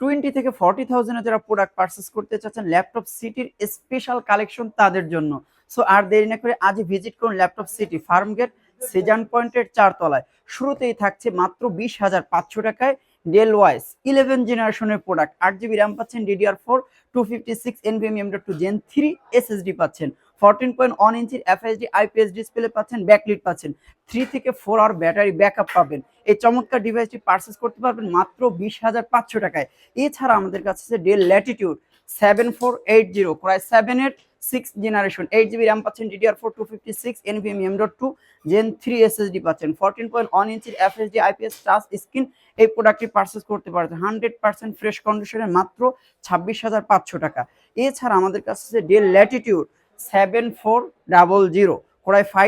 20 থেকে 40,000 যারা product purchase করতে চাচ্ছেন ল্যাপটপ সিটির স্পেশাল কালেকশন তাদের জন্য। সো আর দেরি না করে আজই ভিজিট করুন ল্যাপটপ সিটি, ফার্মগেট সিজান পয়েন্টের 4 তলায়। শুরুতেই থাকছে মাত্র 20,500 টাকায় ডেল ওয়াইস 11 জেনারেশনের প্রোডাক্ট। 8 জিবি র্যাম পাচ্ছেন, DDR4 256 NVMe M.2 Gen 3 SSD পাচ্ছেন, 14.1 ইঞ্চির FHD IPS ডিসপ্লে পাচ্ছেন, ব্যাকলিট পাচ্ছেন, 3 থেকে 4 আওয়ার ব্যাটারি ব্যাকআপ পাবেন। এই চমৎকার ডিভাইসটি পারচেস করতে পারবেন মাত্র 20,500 টাকায়। এছাড়া আমাদের কাছে আছে ডেল ল্যাটিটিউড 7480 Core i7 এর 6 জেনারেশন, 8 জিবি র্যাম পাচ্ছেন, DDR4 256 NVMe M.2 Gen 3 SSD পাচ্ছেন, 14.1 ইঞ্চির FHD IPS টাচ স্ক্রিন। এই প্রোডাক্টটি পারচেস করতে পারছেন 100% ফ্রেশ কন্ডিশনে মাত্র 26,500 টাকা। এছাড়া আমাদের কাছে আছে del Latitude 7400 Core i5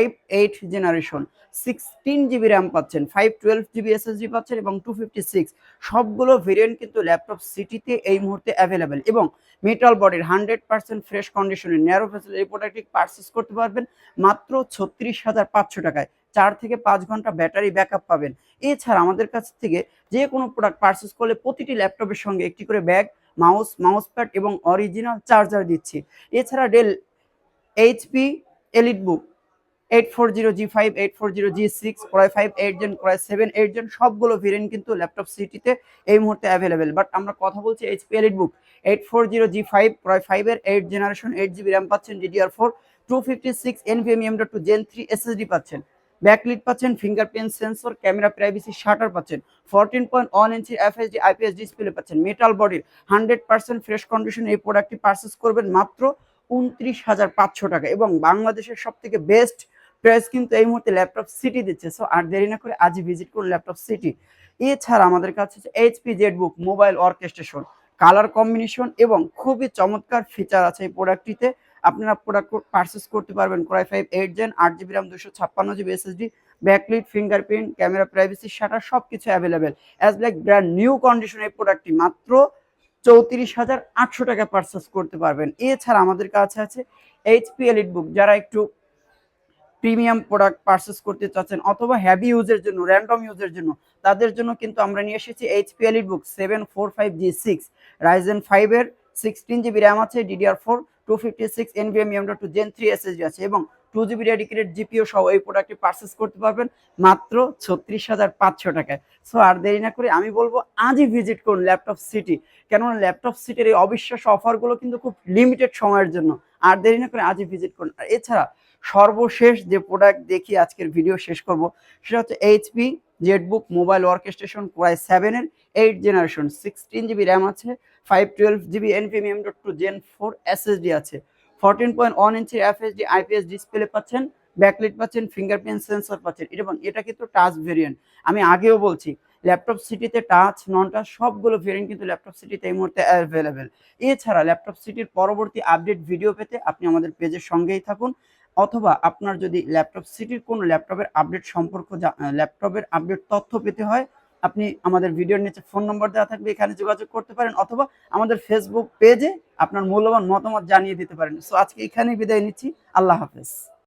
8 generation, 16 GB RAM পাচ্ছেন, 512 জিবি SSD পাচ্ছেন এবং 256। সবগুলো ভেরিয়েন্ট কিন্তু ল্যাপটপ সিটিতে এই মুহূর্তে অ্যাভেলেবেল এবং মেটাল বডির 100% ফ্রেশ কন্ডিশনে ন্যারো ফেসেল এই প্রোডাক্টটি পারচেস করতে পারবেন মাত্র 36,500 টাকায়। 4 থেকে 5 ঘন্টা ব্যাটারি ব্যাকআপ পাবেন। এছাড়া আমাদের কাছ থেকে যে কোনো প্রোডাক্ট পারচেস করলে প্রতিটি ল্যাপটপের সঙ্গে একটি করে ব্যাগ, মাউস প্যাড এবং অরিজিনাল চার্জার দিচ্ছি। এছাড়া Dell HP EliteBook 840G5 840G6 Core i5 8 Gen Core i7 8 Gen সবগুলো ভেরিয়েন্ট কিন্তু ল্যাপটপ সিটিতে এই মুহূর্তে অ্যাভেলেবেল। বাট আমরা কথা বলছি HP EliteBook 840G5 Core i5 এর 8 জেনারেশন, 8 জিবি র্যাম পাচ্ছেন, DDR4 256 NVMe M.2 Gen 3 SSD পাচ্ছেন, ব্যাকলিট পাচ্ছেন, fingerprint sensor, camera privacy shutter পাচ্ছেন, 14.1 ইঞ্চির FHD IPS ডিসপ্লে পাচ্ছেন, মেটাল বডির 100% ফ্রেশ কন্ডিশন। এই প্রোডাক্টটি পারচেস করবেন মাত্র 29,500 টাকা এবং বাংলাদেশের সব থেকে বেস্ট প্রাইস কিন্তু এই মুহূর্তে ল্যাপটপ সিটি দিচ্ছে। সো আর দেরি না করে আজই ভিজিট করুন ল্যাপটপ সিটি। এছাড়া আমাদের কাছে HP Jetbook mobile orchestration, colour combination এবং খুবই চমৎকার ফিচার আছে এই প্রোডাক্টটিতে। আপনারা প্রোডাক্ট পারচেস করতে পারবেন Core i5 8 Gen 8 GB RAM 256 GB SSD, backlit, fingerprint, camera privacy shutter সবকিছু available. As like brand new condition এই প্রোডাক্টটি মাত্র 34,800 টাকা পারচেস করতে পারবেন। এছাড়া আমাদের কাছে আছে HP এলিটবুক, যারা একটু প্রিমিয়াম প্রোডাক্ট পারচেস করতে চাচ্ছেন অথবা হেভি ইউজের জন্য, র্যান্ডম ইউজের জন্য, তাদের জন্য কিন্তু আমরা নিয়ে এসেছি HP এলিটবুক 745G6 Ryzen 5 এর 16 জিবি র্যাম আছে, DDR4 256 NVMe M.2 Gen 3 SSD আছে এবং 2 জিবি ডেডিকেটেড জিপিও সহ এই প্রোডাক্টটি পারচেস করতে পারবেন মাত্র 36,500 টাকায়। সো আর দেরি না করে আমি বলবো আজই ভিজিট করুন ল্যাপটপ সিটি, কেননা ল্যাপটপ সিটির এই অবিশ্বাস্য অফারগুলো কিন্তু খুব লিমিটেড সময়ের জন্য। আর দেরি না করে আজই ভিজিট করুন। আর এছাড়া সর্বশেষ যে প্রোডাক্ট দেখি আজকের ভিডিও শেষ করব সেটা হচ্ছে HP Jetbook mobile workstation Core i7 এর 8 জেনারেশন, 16 জিবি র্যাম আছে, 512 GB NVMe M.2 Gen 4 SSD আছে, 14.1 ইঞ্চির FHD IPS ডিসপ্লে পাচ্ছেন, ব্যাকলিট পাচ্ছেন, ফিঙ্গারপ্রিন্ট সেন্সর পাচ্ছেন এবং এটা কিন্তু টাচ ভেরিয়েন্ট। আমি আগেও বলছি ল্যাপটপ সিটিতে টাচ নন টাচ সবগুলো ভেরিয়েন্ট কিন্তু ল্যাপটপ সিটিতে এই মুহূর্তে অ্যাভেলেবেল। এছাড়া ল্যাপটপ সিটির পরবর্তী আপডেট ভিডিও পেতে আপনি আমাদের পেজের সঙ্গেই থাকুন, অথবা আপনার যদি ল্যাপটপ সিটির কোনো ল্যাপটপের আপডেট ল্যাপটপের আপডেট তথ্য পেতে হয়, আপনি আমাদের ভিডিওর নিচে ফোন নম্বর দেওয়া থাকবে, এখানে যোগাযোগ করতে পারেন অথবা আমাদের ফেসবুক পেজে আপনার মূল্যবান মতামত জানিয়ে দিতে পারেন। সো আজকে এখানেই বিদায় নিচ্ছি। আল্লাহ হাফেজ।